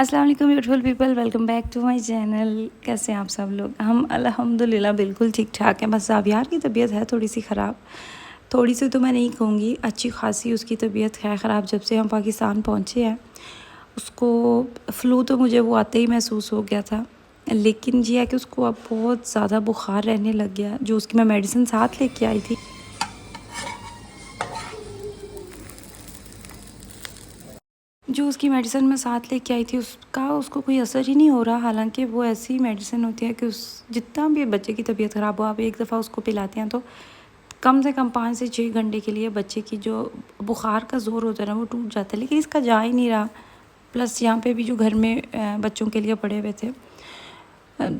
अस्सलाम वालेकुम beautiful people, welcome back to my channel. कैसे हैं आप सब लोग? हम अल्हम्दुलिल्लाह बिल्कुल ठीक ठाक हैं। बस ज़ावियार की तबीयत है थोड़ी सी ख़राब। थोड़ी सी तो मैं नहीं कहूँगी, अच्छी खासी उसकी तबीयत है ख़राब। जब से हम पाकिस्तान पहुँचे हैं उसको फ़्लू तो मुझे वो आते ही महसूस हो गया था, लेकिन ये है कि उसको अब बहुत ज़्यादा बुखार रहने लग गया। जो उसकी मैं मेडिसिन साथ लेके आई थी, जो उसकी मेडिसिन मैं साथ लेके आई थी उसका उसको कोई असर ही नहीं हो रहा। हालांकि वो ऐसी मेडिसिन होती है कि उस जितना भी बच्चे की तबीयत ख़राब हो, आप एक दफ़ा उसको पिलाते हैं तो कम से कम 5 से 6 घंटे के लिए बच्चे की जो बुखार का ज़ोर होता है ना वो टूट जाता है। लेकिन इसका जा ही नहीं रहा। प्लस यहाँ पे भी जो घर में बच्चों के लिए पड़े हुए थे,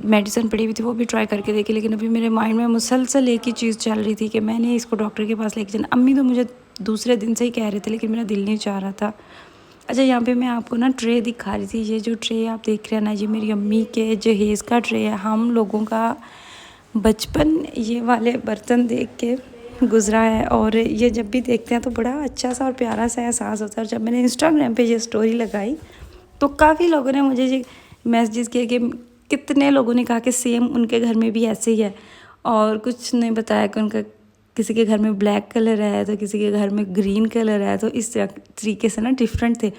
मेडिसिन पड़ी हुई थी, वो भी ट्राई करके देखी। लेकिन अभी मेरे माइंड में मुसलसल एक ही चीज़ चल रही थी कि मैंने इसको डॉक्टर के पास लेके जाना। अम्मी तो मुझे दूसरे दिन से ही कह रहे थे, लेकिन मेरा दिल नहीं चाह रहा था। अच्छा, यहाँ पे मैं आपको ना ट्रे दिखा रही थी। ये जो ट्रे आप देख रहे हैं ना, ये मेरी अम्मी के जहेज़ का ट्रे है। हम लोगों का बचपन ये वाले बर्तन देख के गुज़रा है, और ये जब भी देखते हैं तो बड़ा अच्छा सा और प्यारा सा एहसास होता है। और जब मैंने इंस्टाग्राम पे ये स्टोरी लगाई तो काफ़ी लोगों ने मुझे ये मैसेज किए कि कितने लोगों ने कहा कि सेम उनके घर में भी ऐसे ही है, और कुछ ने बताया कि उनका किसी के घर में ब्लैक कलर है तो किसी के घर में ग्रीन कलर है। तो इस तरीके से ना डिफरेंट थे।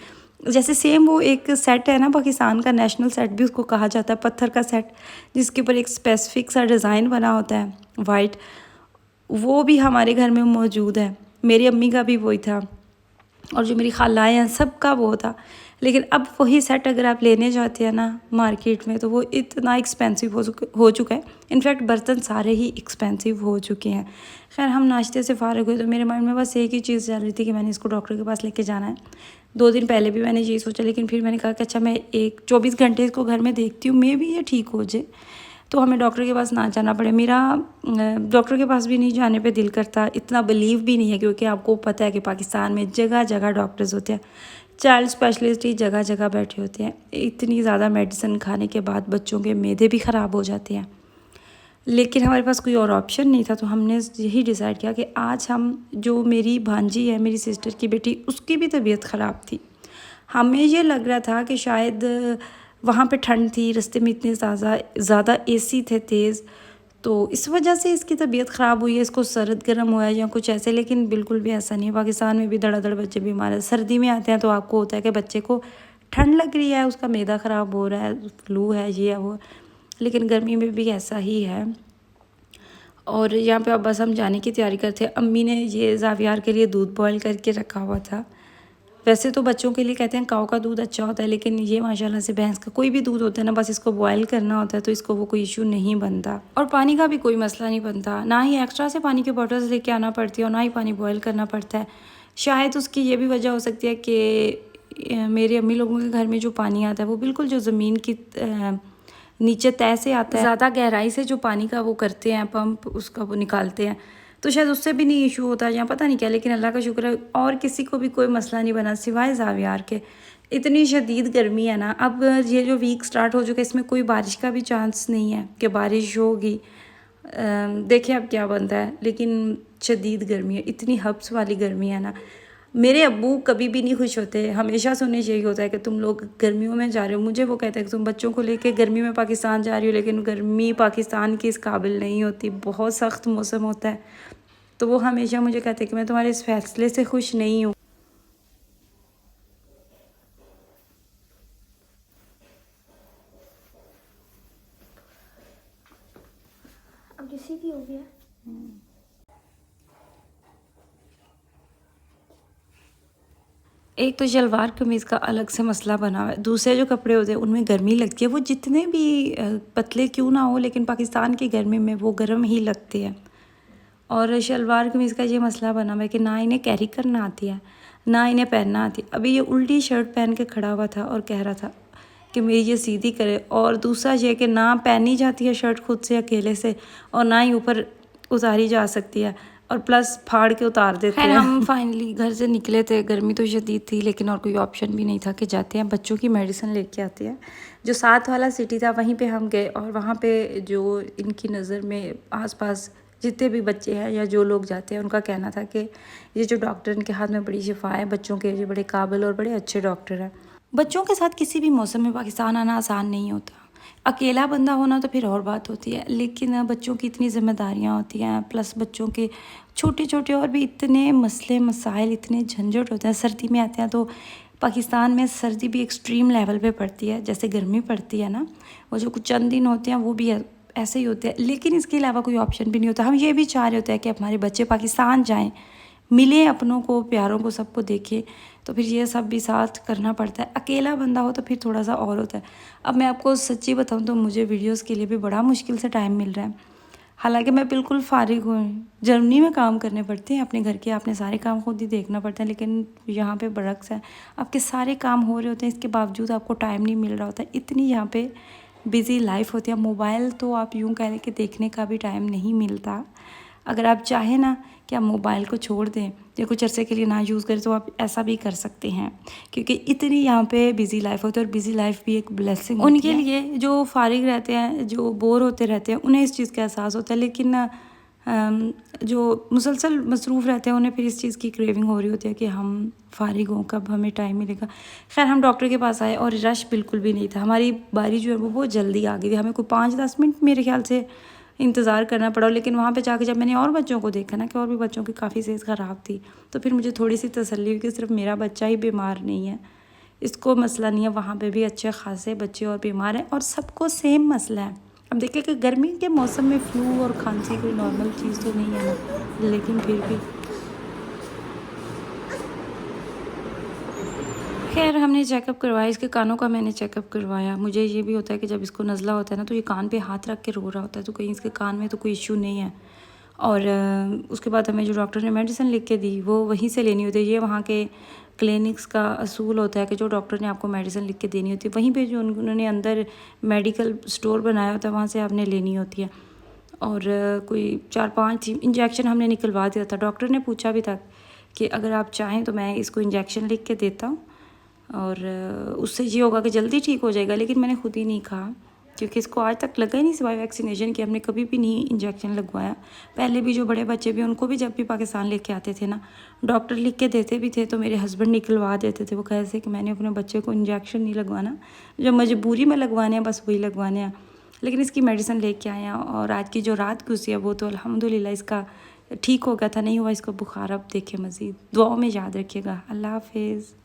जैसे सेम वो एक सेट है ना, पाकिस्तान का नेशनल सेट भी उसको कहा जाता है, पत्थर का सेट, जिसके ऊपर एक स्पेसिफिक सा डिज़ाइन बना होता है वाइट, वो भी हमारे घर में मौजूद है। मेरी अम्मी का भी वही था, और जो मेरी खालाएँ हैं सबका वो था। लेकिन अब वही सेट अगर आप लेने जाते हैं ना मार्केट में तो वो इतना एक्सपेंसिव हो चुका है। इनफैक्ट बर्तन सारे ही एक्सपेंसिव हो चुके हैं। खैर, हम नाश्ते से फ़ारिग हुए तो मेरे माइंड में बस एक ही चीज़ चल रही थी कि मैंने इसको डॉक्टर के पास लेके जाना है। 2 दिन पहले भी मैंने यही सोचा, लेकिन फिर मैंने कहा कि अच्छा मैं 24 घंटे इसको घर में देखती हूँ, मे भी ये ठीक हो जाए तो हमें डॉक्टर के पास ना जाना पड़े। मेरा डॉक्टर के पास भी नहीं जाने पे दिल करता, इतना बिलीव भी नहीं है, क्योंकि आपको पता है कि पाकिस्तान में जगह जगह डॉक्टर्स होते हैं, चाइल्ड स्पेशलिस्ट ही जगह जगह बैठे होते हैं। इतनी ज़्यादा मेडिसिन खाने के बाद बच्चों के मैदे भी ख़राब हो जाते हैं। लेकिन हमारे पास कोई और ऑप्शन नहीं था, तो हमने यही डिसाइड किया कि आज हम, जो मेरी भांजी है मेरी सिस्टर की बेटी, उसकी भी तबीयत ख़राब थी। हमें ये लग रहा था कि शायद वहाँ पे ठंड थी, रास्ते में इतने ज़्यादा एसी थे तेज़, तो इस वजह से इसकी तबीयत ख़राब हुई है, इसको सर्द गर्म हुआ है या कुछ ऐसे। लेकिन बिल्कुल भी ऐसा नहीं है। पाकिस्तान में भी धड़ाधड़ बच्चे बीमार हैं। सर्दी में आते हैं तो आपको होता है कि बच्चे को ठंड लग रही है, उसका मैदा ख़राब हो रहा है, फ्लू है, ये है वो। लेकिन गर्मी में भी ऐसा ही है। और यहाँ पे अब बस हम जाने की तैयारी करते हैं। अम्मी ने ये ज़ावियार के लिए दूध बॉयल करके रखा हुआ था। वैसे तो बच्चों के लिए कहते हैं काऊ का दूध अच्छा होता है, लेकिन ये माशाल्लाह से भैंस का कोई भी दूध होता है ना, बस इसको बॉयल करना होता है तो इसको वो कोई इशू नहीं बनता। और पानी का भी कोई मसला नहीं बनता, ना ही एक्स्ट्रा से पानी की बॉटल्स लेके आना पड़ती है और ना ही पानी बॉयल करना पड़ता है। शायद उसकी ये भी वजह हो सकती है कि मेरे अम्मी लोगों के घर में जो पानी आता है वो बिल्कुल जो ज़मीन की नीचे तय से आता है, ज़्यादा गहराई से जो पानी का वो करते हैं पंप, उसका वो निकालते हैं, तो शायद उससे भी नहीं इशू होता या पता नहीं क्या। लेकिन अल्लाह का शुक्र है और किसी को भी कोई मसला नहीं बना सिवाय ज़ावियार के। इतनी शदीद गर्मी है ना, अब ये जो वीक स्टार्ट हो चुका है इसमें कोई बारिश का भी चांस नहीं है कि बारिश होगी। देखिए अब क्या बनता है, लेकिन शदीद गर्मी है, इतनी हब्स वाली गर्मी है ना। मेरे अब्बू कभी भी नहीं खुश होते, हमेशा से उन्हें यही होता है कि तुम लोग गर्मियों में जा रहे हो। मुझे वो कहते हैं कि तुम बच्चों को लेके गर्मी में पाकिस्तान जा रही हो, लेकिन गर्मी पाकिस्तान की इस काबिल नहीं होती, बहुत सख्त मौसम होता है। तो वो हमेशा मुझे कहते हैं कि मैं तुम्हारे इस फैसले से खुश नहीं हूँ। अब किसी भी हो गया। एक तो शलवार कमीज़ का अलग से मसला बना हुआ है, दूसरे जो कपड़े होते हैं उनमें गर्मी लगती है, वो जितने भी पतले क्यों ना हो, लेकिन पाकिस्तान की गर्मी में वो गर्म ही लगते हैं। और शलवार कमीज़ का ये मसला बना हुआ है कि ना इन्हें कैरी करना आती है, ना इन्हें पहनना आती है। अभी ये उल्टी शर्ट पहन के खड़ा हुआ था और कह रहा था कि मेरी ये सीधी करे। और दूसरा ये कि ना पहनी जाती है शर्ट खुद से अकेले से, और ना ही ऊपर उतारी जा सकती है, और प्लस फाड़ के उतार देते हैं। हम फाइनली घर से निकले थे, गर्मी तो शदीद थी, लेकिन और कोई ऑप्शन भी नहीं था कि जाते हैं बच्चों की मेडिसिन लेके आते हैं। जो साथ वाला सिटी था वहीं पे हम गए, और वहाँ पे जो इनकी नज़र में आसपास जितने भी बच्चे हैं या जो लोग जाते हैं उनका कहना था कि ये जो डॉक्टर, इनके हाथ में बड़ी शिफा है बच्चों के, ये बड़े काबिल और बड़े अच्छे डॉक्टर हैं। बच्चों के साथ किसी भी मौसम में पाकिस्तान आना आसान नहीं होता। अकेला बंदा होना तो फिर और बात होती है, लेकिन बच्चों की इतनी ज़िम्मेदारियाँ होती हैं, प्लस बच्चों के छोटे-छोटे और भी इतने मसले मसाइल, इतने झंझट होते हैं। सर्दी में आते हैं तो पाकिस्तान में सर्दी भी एक्सट्रीम लेवल पे पड़ती है, जैसे गर्मी पड़ती है ना, वो जो कुछ चंद दिन होते हैं वो भी ऐसे ही होते हैं। लेकिन इसके अलावा कोई ऑप्शन भी नहीं होता। हम ये भी चाह रहे होते हैं कि हमारे बच्चे पाकिस्तान जाएँ, मिले अपनों को, प्यारों को, सबको देखे, तो फिर ये सब भी साथ करना पड़ता है। अकेला बंदा हो तो फिर थोड़ा सा और होता है। अब मैं आपको सच्ची बताऊँ तो मुझे वीडियोस के लिए भी बड़ा मुश्किल से टाइम मिल रहा है। हालांकि मैं बिल्कुल फ़ारिग हूँ, जर्मनी में काम करने पड़ते हैं अपने घर के, अपने सारे काम खुद ही देखना पड़ता है, लेकिन यहाँ पे बरक्स है, आपके सारे काम हो रहे होते हैं, इसके बावजूद आपको टाइम नहीं मिल रहा होता है। इतनी यहाँ पे बिज़ी लाइफ होती है। मोबाइल तो आप यूँ कह लें कि देखने का भी टाइम नहीं मिलता। अगर आप चाहें ना कि आप मोबाइल को छोड़ दें या कुछ अरसे के लिए ना यूज़ करें, तो आप ऐसा भी कर सकते हैं, क्योंकि इतनी यहाँ पे बिज़ी लाइफ होती है। और बिज़ी लाइफ भी एक ब्लेसिंग उनके लिए जो फारिग रहते हैं, जो बोर होते रहते हैं, उन्हें इस चीज़ का एहसास होता है। लेकिन जो मुसलसल मसरूफ़ रहते हैं उन्हें फिर इस चीज़ की क्रेविंग हो रही होती है कि हम फारिग हों, कब हमें टाइम मिलेगा। खैर, हम डॉक्टर के पास आए और रश बिल्कुल भी नहीं था। हमारी बारी जो है वो बहुत जल्दी आ गई थी। हमें कोई 5-10 मिनट मेरे ख्याल से इंतज़ार करना पड़ा। लेकिन वहाँ पे जाके जब मैंने और बच्चों को देखा ना कि और भी बच्चों की काफ़ी सेहत ख़राब थी, तो फिर मुझे थोड़ी सी तसल्ली हुई कि सिर्फ मेरा बच्चा ही बीमार नहीं है, इसको मसला नहीं है, वहाँ पे भी अच्छे खासे बच्चे और बीमार हैं और सबको सेम मसला है। अब देखिए कि गर्मी के मौसम में फ्लू और खांसी कोई नॉर्मल चीज़ तो नहीं है ना, लेकिन फिर भी खैर हमने चेकअप करवाया। इसके कानों का मैंने चेकअप करवाया। मुझे ये भी होता है कि जब इसको नज़ला होता है ना, तो ये कान पे हाथ रख के रो रहा होता है, तो कहीं इसके कान में तो कोई इशू नहीं है। और उसके बाद हमें जो डॉक्टर ने मेडिसिन लिख के दी वो वहीं से लेनी होती है। ये वहाँ के क्लिनिक्स का असूल होता है कि जो डॉक्टर ने आपको मेडिसिन लिख के देनी होती है, वहीं पे जो उन्होंने अंदर मेडिकल स्टोर बनाया होता है, वहाँ से आपने लेनी होती है। और कोई 4-5 इंजेक्शन हमने निकलवा दिया था। डॉक्टर ने पूछा भी था कि अगर आप चाहें तो मैं इसको इंजेक्शन लिख के देता हूँ और उससे ये होगा कि जल्दी ठीक हो जाएगा, लेकिन मैंने खुद ही नहीं कहा, क्योंकि इसको आज तक लगा ही नहीं सिवाय वैक्सीनेशन की। हमने कभी भी नहीं इंजेक्शन लगवाया। पहले भी जो बड़े बच्चे भी, उनको भी जब भी पाकिस्तान लेके आते थे ना, डॉक्टर लिख के देते भी थे तो मेरे हस्बैंड निकलवा देते थे। वो कहते थे कि मैंने अपने बच्चे को इंजेक्शन नहीं लगवाना, जो मजबूरी में लगवाने हैं बस वही लगवाने हैं। लेकिन इसकी मेडिसिन लेके आए हैं और आज की जो रात गुजरी है वो तो अल्हम्दुलिल्लाह इसका ठीक हो गया था। नहीं हुआ इसको बुखार। अब देखिए, मज़ीद दुआओं में याद रखिएगा। अल्लाह हाफिज़।